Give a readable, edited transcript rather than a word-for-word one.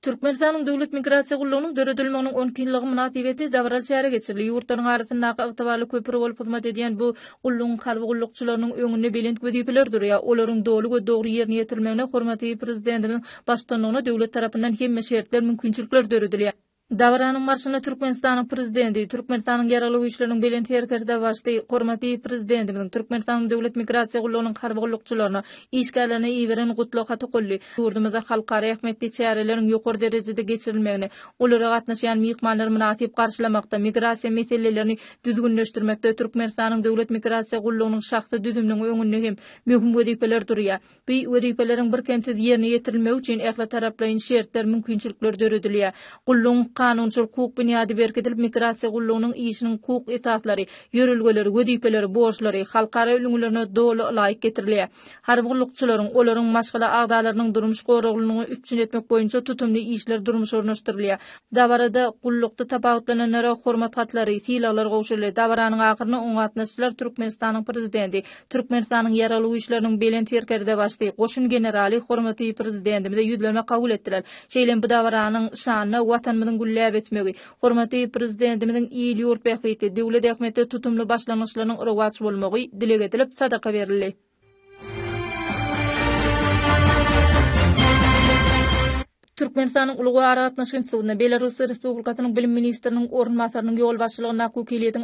Türkmenistan'ın döwlet migrasiýa gullugynyň döredilmeginiň 10 ýyllygy münasibeti dabral çäre geçirli. Ýurtlaryň arasyndaky ygtybarly köpür bolup hyzmat edýän bu gullugyň harby gullukçylarynyň öňünde belent wezipler durýar. Olaryň dogry we dogry ýerine ýetirmegine hormaty prezidentimiň başçylygyna döwlet tarapyndan hemme şertler mümkinçilikler döredilýär. Davaranyň marşyna Türkmenistanyň prezidenti, Türkmenistanyň ýaraly güýçleriniň belent herkerde başdy hormaty prezidentimiň Türkmenistanyň döwlet migrasiýa gullugynyň harby gullukçylaryna işgärlerini iýeren gutluk haty golly. Ýurdumyzda halkara ähmetli çäreleriň ýokary derejede geçirilmegini, olara gatnaşýan myhmanlary münasip garşylamakda, migrasiýa meselelerini düzgünleşdirmekde Türkmenistanyň döwlet migrasiýa gullugynyň şahsy düzüminiň öňünde hem möhüm wezipeler durýar. Bu wezipeleriň bir kemsiz ýerine ýetirilmegi üçin ähli taraplaryň şertler mümkinçilikler döredilýär. Gullugyň kanunçylyk hukuk bünyady berkidilip migrasiýa gullugynyň işiniň hukuk esaslary, ýörelgeleri, wezipeleri, borçlary halkara öňlerine dogry laýyk getirilýär. Harby gullukçylaryň olaryň maşgala agdalarynyň durmuş goragylygyny üçin etmek boýunça tutumly işler durmuş ornaşdyrylýar. Dabarada gullukda tapawutlananlara hormat hatlary, silahlar gowşulýar. Dabaranyň akyryny oňatnaşylar Türkmenistanyň prezidenti, Türkmenistanyň ýaraly güýçleriniň belent herkerde başdy goşun generali hormaty prezidentimize ýüzleme kabul etdiler. Şeýlen bu dabaranyň şanyna watanymyzyň gülläp etmegi, hormaty prezidentimiň iýil ýurt bähbeti, döwlet ähmetde tutumly başlanýyşlarynyň rowatçy bolmagy dile getirilip sadaka berildi. Türkmenistanyň Ulugy Ara Gatnaşyk Institutyna Belarus Respublikasynyň bilim ministriniň orunmasarynyň ýol başçylygyna hukukiýetiň